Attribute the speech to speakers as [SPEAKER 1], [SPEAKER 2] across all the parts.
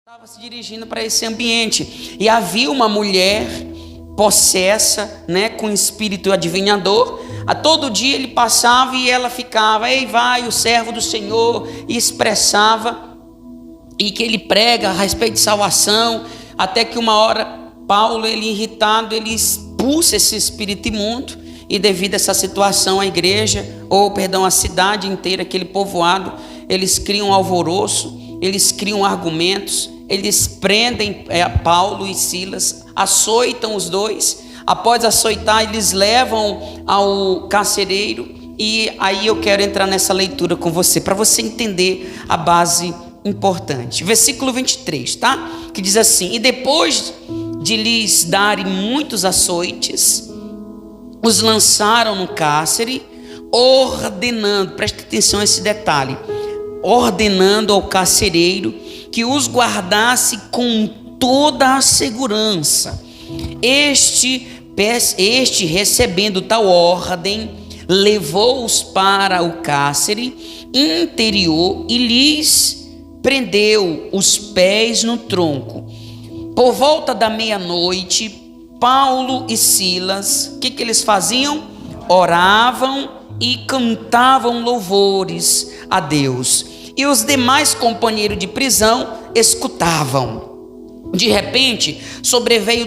[SPEAKER 1] Estava se dirigindo para esse ambiente e havia uma mulher possessa, com espírito adivinhador. A todo dia ele passava e ela ficava: ei, vai o servo do Senhor, e expressava, e que ele prega a respeito de salvação, até que uma hora Paulo, ele irritado, ele expulsa esse espírito imundo, e devido a essa situação a igreja, a cidade inteira, aquele povoado, eles criam alvoroço, eles criam argumentos, eles prendem Paulo e Silas, açoitam os dois. Após açoitar, eles levam ao carcereiro. E aí eu quero entrar nessa leitura com você, para você entender a base importante. Versículo 23, tá? Que diz assim: e depois de lhes darem muitos açoites, os lançaram no cárcere, ordenando, preste atenção a esse detalhe, ordenando ao carcereiro que os guardasse com toda a segurança. Este recebendo tal ordem, levou-os para o cárcere interior e lhes prendeu os pés no tronco. Por volta da meia-noite, Paulo e Silas, o que eles faziam? Oravam e cantavam louvores a Deus. E os demais companheiros de prisão escutavam. De repente, sobreveio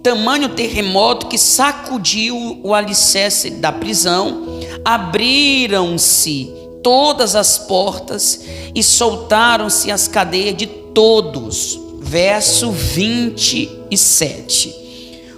[SPEAKER 1] tamanho terremoto que sacudiu o alicerce da prisão. Abriram-se todas as portas e soltaram-se as cadeias de todos. Verso 27.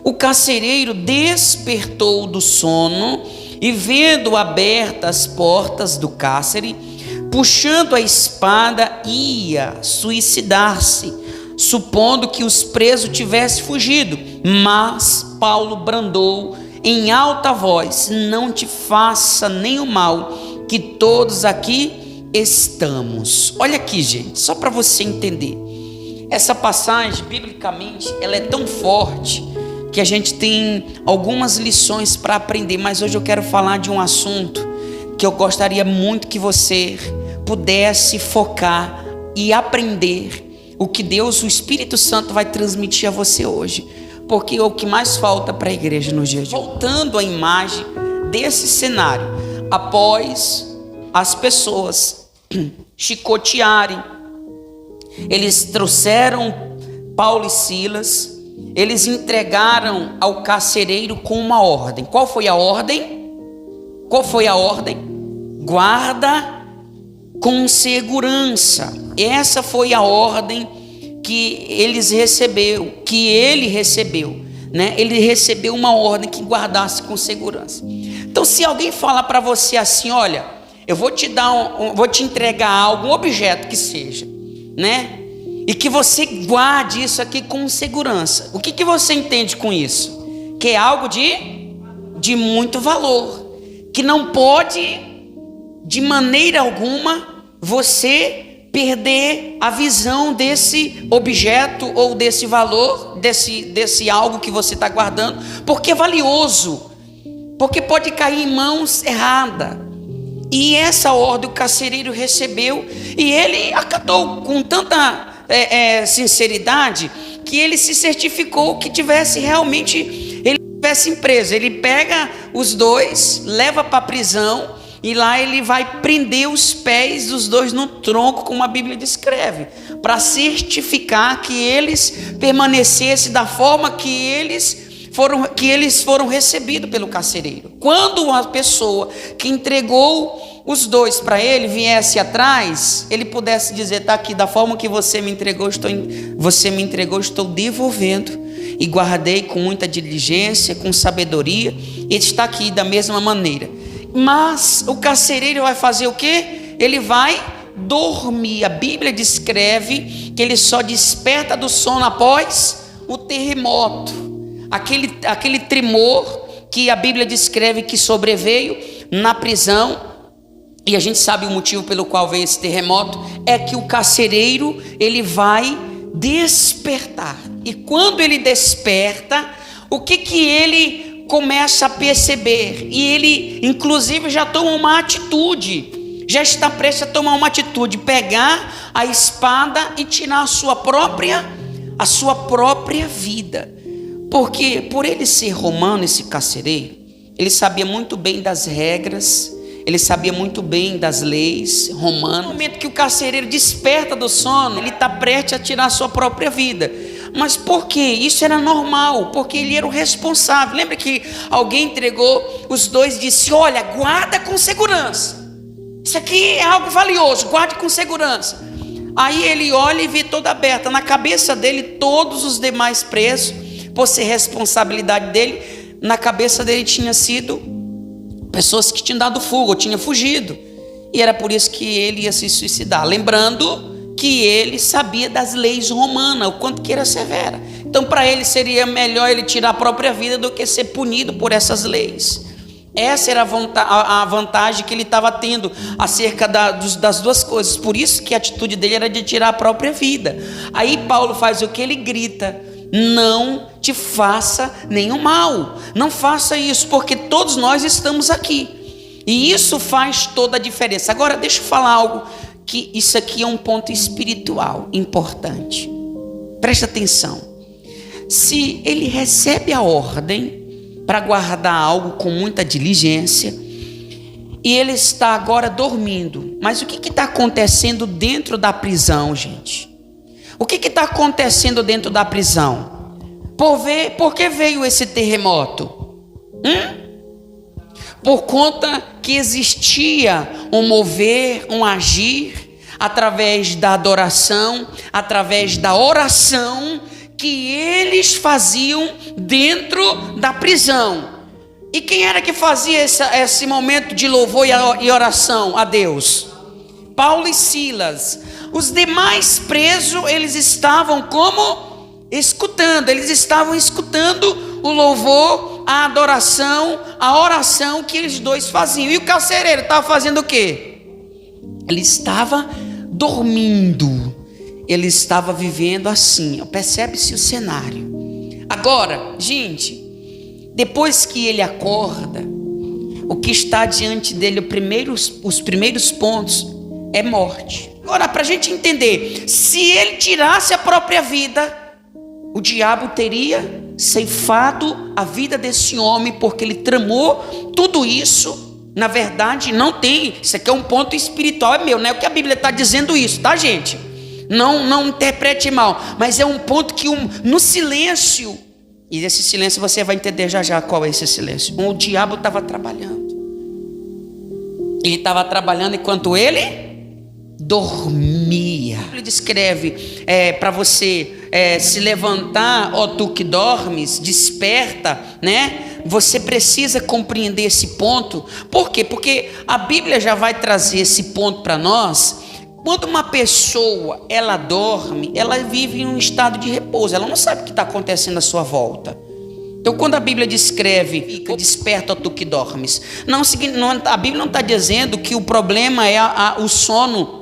[SPEAKER 1] O carcereiro despertou do sono e, vendo abertas as portas do cárcere, puxando a espada, ia suicidar-se, supondo que os presos tivessem fugido. Mas Paulo bradou em alta voz: não te faça nenhum mal, que todos aqui estamos. Olha aqui, gente, só para você entender. Essa passagem, biblicamente, ela é tão forte que a gente tem algumas lições para aprender, mas hoje eu quero falar de um assunto que eu gostaria muito que você pudesse focar e aprender o que Deus, o Espírito Santo, vai transmitir a você hoje, porque é o que mais falta para a igreja nos dias de hoje. Voltando à imagem desse cenário, após as pessoas chicotearem, eles trouxeram Paulo e Silas, eles entregaram ao carcereiro com uma ordem. Qual foi a ordem? Guarda com segurança. Essa foi a ordem que ele recebeu, Ele recebeu uma ordem que guardasse com segurança. Então, se alguém falar para você assim: olha, eu vou te entregar algo, um objeto que seja, e que você guarde isso aqui com segurança. O que você entende com isso? Que é algo de muito valor, que não pode, de maneira alguma, você perder a visão desse objeto ou desse valor, desse algo que você está guardando, porque é valioso, porque pode cair em mãos erradas. E essa ordem o carcereiro recebeu, e ele acatou com tanta sinceridade, que ele se certificou que ele tivesse preso. Ele pega os dois, leva para a prisão, e lá ele vai prender os pés dos dois no tronco, como a Bíblia descreve, para certificar que eles permanecessem da forma que eles foram recebidos pelo carcereiro. Quando uma pessoa que entregou os dois para ele viesse atrás, ele pudesse dizer: está aqui, da forma que você me entregou, estou devolvendo, e guardei com muita diligência, com sabedoria, e está aqui da mesma maneira. Mas o carcereiro vai fazer o quê? Ele vai dormir. A Bíblia descreve que ele só desperta do sono após o terremoto, aquele tremor que a Bíblia descreve que sobreveio na prisão. E a gente sabe o motivo pelo qual veio esse terremoto, é que o carcereiro, ele vai despertar. E quando ele desperta, o que ele começa a perceber? E ele, inclusive, já toma uma atitude, já está prestes a tomar uma atitude, pegar a espada e tirar a sua própria vida. Porque por ele ser romano, esse carcereiro, ele sabia muito bem das regras, ele sabia muito bem das leis romanas. No momento que o carcereiro desperta do sono, ele está prestes a tirar a sua própria vida. Mas por quê? Isso era normal, porque ele era o responsável. Lembra que alguém entregou os dois e disse: olha, guarda com segurança. Isso aqui é algo valioso, guarde com segurança. Aí ele olha e vê toda aberta. Na cabeça dele, todos os demais presos, por ser responsabilidade dele, na cabeça dele tinha sido pessoas que tinham dado fuga, ou tinham fugido. E era por isso que ele ia se suicidar. Lembrando que ele sabia das leis romanas, o quanto que era severa. Então para ele seria melhor ele tirar a própria vida do que ser punido por essas leis. Essa era a vantagem que ele estava tendo acerca das duas coisas. Por isso que a atitude dele era de tirar a própria vida. Aí Paulo faz o que? Ele grita: não te faça nenhum mal, não faça isso, porque todos nós estamos aqui. E isso faz toda a diferença. Agora deixa eu falar algo, que isso aqui é um ponto espiritual importante. Presta atenção. Se ele recebe a ordem para guardar algo com muita diligência, e ele está agora dormindo, mas o que está acontecendo dentro da prisão, gente? O que está acontecendo dentro da prisão? Por que veio esse terremoto? Por conta que existia um mover, um agir, através da adoração, através da oração, que eles faziam dentro da prisão. E quem era que fazia esse momento de louvor e oração a Deus? Paulo e Silas. Os demais presos, eles estavam como? Escutando. Eles estavam escutando o louvor, a adoração, a oração que eles dois faziam. E o carcereiro estava fazendo o quê? Ele estava dormindo. Ele estava vivendo assim. Percebe-se o cenário. Agora, gente, depois que ele acorda, o que está diante dele, os primeiros pontos, é morte. Agora, para a gente entender, se ele tirasse a própria vida, o diabo teria ceifado a vida desse homem, porque ele tramou tudo isso. Na verdade, não tem. Isso aqui é um ponto espiritual, é meu, não é o que a Bíblia está dizendo isso, tá, gente? Não interprete mal, mas é um ponto que no silêncio, e esse silêncio você vai entender já qual é esse silêncio. O diabo estava trabalhando. Ele estava trabalhando enquanto ele dormia. Ele descreve para você se levantar, ó tu que dormes, desperta, né? Você precisa compreender esse ponto. Por quê? Porque a Bíblia já vai trazer esse ponto para nós. Quando uma pessoa, ela dorme, ela vive em um estado de repouso, ela não sabe o que está acontecendo à sua volta. Então quando a Bíblia descreve, fica desperto, ó tu que dormes, a Bíblia não está dizendo que o problema é o sono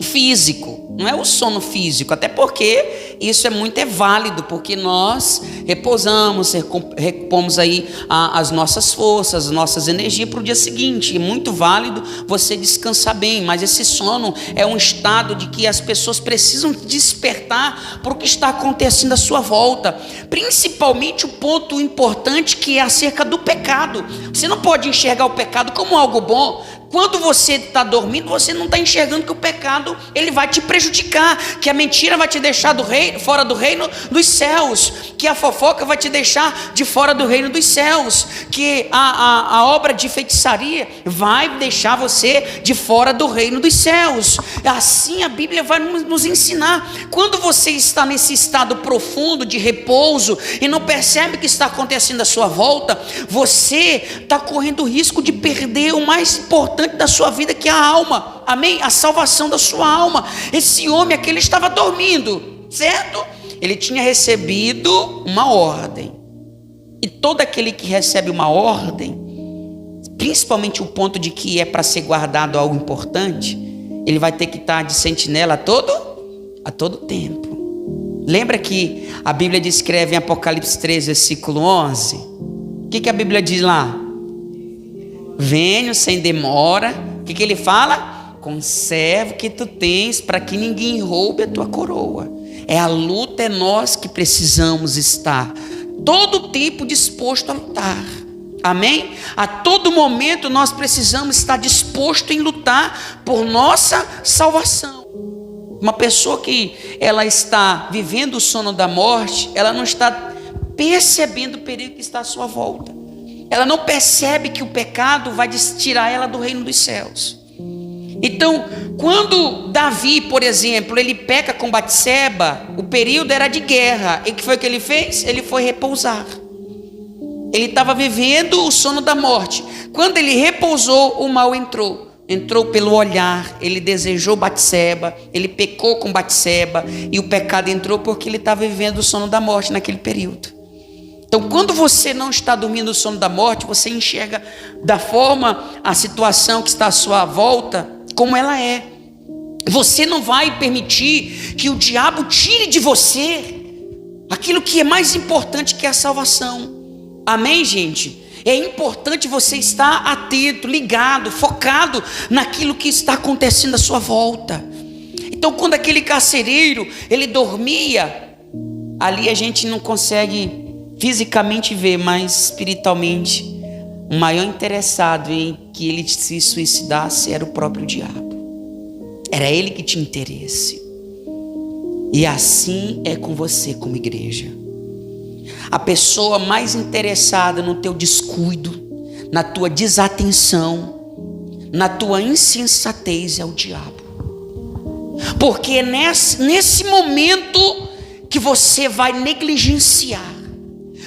[SPEAKER 1] físico, não é o sono físico, até porque isso é válido, porque nós repousamos, repomos aí as nossas forças, as nossas energias para o dia seguinte. É muito válido você descansar bem, mas esse sono é um estado de que as pessoas precisam despertar para o que está acontecendo à sua volta, principalmente o ponto importante, que é acerca do pecado. Você não pode enxergar o pecado como algo bom. Quando você está dormindo, você não está enxergando que o pecado ele vai te prejudicar, que a mentira vai te deixar fora do reino dos céus, que a fofoca vai te deixar de fora do reino dos céus, que a obra de feitiçaria vai deixar você de fora do reino dos céus. Assim a Bíblia vai nos ensinar. Quando você está nesse estado profundo de repouso e não percebe o que está acontecendo à sua volta, você está correndo o risco de perder o mais importante da sua vida, que é a alma. Amém? A salvação da sua alma. Esse homem aqui, ele estava dormindo, certo? Ele tinha recebido uma ordem. E todo aquele que recebe uma ordem, principalmente o ponto de que é para ser guardado algo importante, ele vai ter que estar de sentinela a todo tempo. Lembra que a Bíblia descreve em Apocalipse 3, versículo 11? O que a Bíblia diz lá? Venho sem demora. O que ele fala? conserva o que tu tens para que ninguém roube a tua coroa. É a luta, é nós que precisamos estar todo o tempo disposto a lutar. Amém? A todo momento nós precisamos estar disposto em lutar por nossa salvação. Uma pessoa que ela está vivendo o sono da morte, ela não está percebendo o perigo que está à sua volta. Ela não percebe que o pecado vai tirar ela do reino dos céus. Então, quando Davi, por exemplo, ele peca com Batseba, o período era de guerra. E o que foi que ele fez? Ele foi repousar. Ele estava vivendo o sono da morte. Quando ele repousou, o mal entrou. Entrou pelo olhar, ele desejou Batseba, ele pecou com Batseba, e o pecado entrou porque ele estava vivendo o sono da morte naquele período. Então, quando você não está dormindo o sono da morte, você enxerga da forma a situação que está à sua volta, como ela é. Você não vai permitir que o diabo tire de você aquilo que é mais importante, que é a salvação. Amém, gente? É importante você estar atento, ligado, focado naquilo que está acontecendo à sua volta. Então, quando aquele carcereiro, ele dormia, ali a gente não consegue fisicamente ver, mas espiritualmente, o maior interessado em que ele se suicidasse era o próprio diabo. Era ele que tinha interesse. E assim é com você como igreja. A pessoa mais interessada no teu descuido, na tua desatenção, na tua insensatez é o diabo. Porque é nesse momento que você vai negligenciar.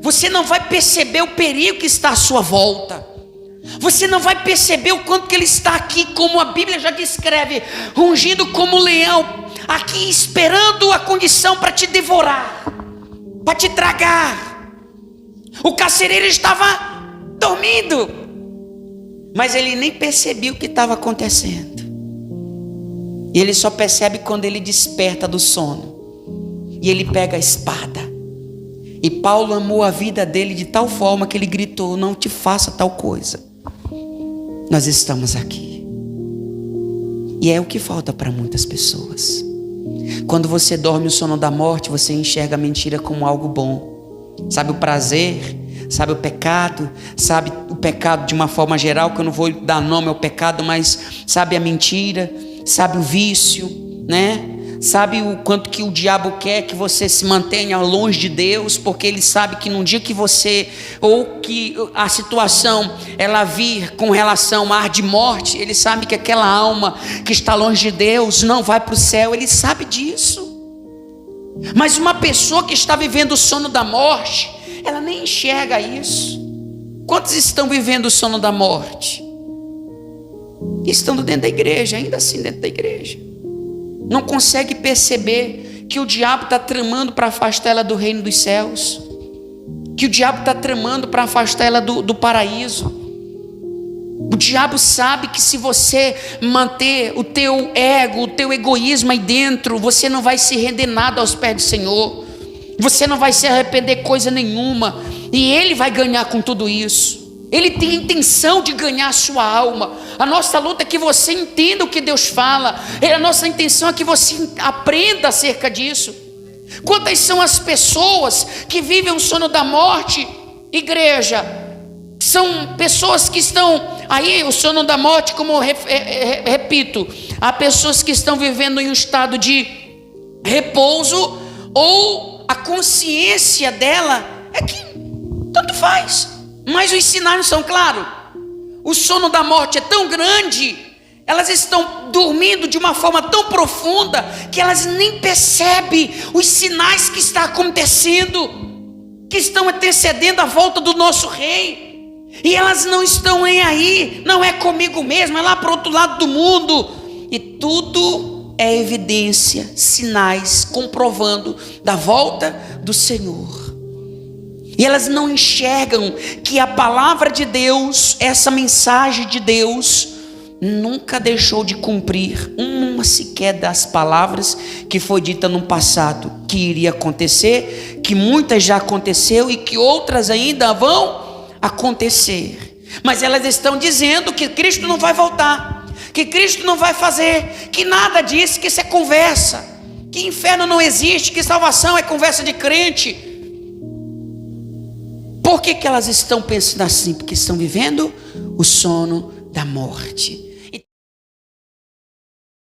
[SPEAKER 1] Você não vai perceber o perigo que está à sua volta. Você não vai perceber o quanto que ele está aqui, como a Bíblia já descreve, rugindo como um leão, aqui esperando a condição para te devorar, para te tragar. O carcereiro estava dormindo, mas ele nem percebia o que estava acontecendo. E ele só percebe quando ele desperta do sono. E ele pega a espada. E Paulo amou a vida dele de tal forma que ele gritou: não te faça tal coisa. Nós estamos aqui. E é o que falta para muitas pessoas. Quando você dorme o sono da morte, você enxerga a mentira como algo bom. Sabe o prazer, sabe o pecado de uma forma geral, que eu não vou dar nome ao pecado, mas sabe a mentira, sabe o vício, né? Sabe o quanto que o diabo quer que você se mantenha longe de Deus, porque ele sabe que num dia que você, ou que a situação ela vir com relação a ar de morte, ele sabe que aquela alma que está longe de Deus não vai para o céu, ele sabe disso. Mas uma pessoa que está vivendo o sono da morte, ela nem enxerga isso. Quantos estão vivendo o sono da morte? Estando dentro da igreja, ainda assim dentro da igreja. Não consegue perceber que o diabo está tramando para afastar ela do reino dos céus, que o diabo está tramando para afastar ela do paraíso. O diabo sabe que se você manter o teu ego, o teu egoísmo aí dentro, você não vai se render nada aos pés do Senhor, você não vai se arrepender coisa nenhuma, e ele vai ganhar com tudo isso. Ele tem a intenção de ganhar a sua alma. A nossa luta é que você entenda o que Deus fala. A nossa intenção é que você aprenda acerca disso. Quantas são as pessoas que vivem o sono da morte, igreja? São pessoas que estão aí, o sono da morte, como eu repito, há pessoas que estão vivendo em um estado de repouso, ou a consciência dela é que tanto faz. Mas os sinais não são claros. O sono da morte é tão grande, elas estão dormindo de uma forma tão profunda, que elas nem percebem os sinais que estão acontecendo, que estão antecedendo a volta do nosso rei. E elas não estão nem aí, não é comigo mesmo, é lá para o outro lado do mundo. E tudo é evidência, sinais comprovando da volta do Senhor. E elas não enxergam que a palavra de Deus, essa mensagem de Deus, nunca deixou de cumprir uma sequer das palavras que foi dita no passado, que iria acontecer, que muitas já aconteceu e que outras ainda vão acontecer. Mas elas estão dizendo que Cristo não vai voltar, que Cristo não vai fazer, que nada disso, que isso é conversa, que inferno não existe, que salvação é conversa de crente. Por que elas estão pensando assim? Porque estão vivendo o sono da morte.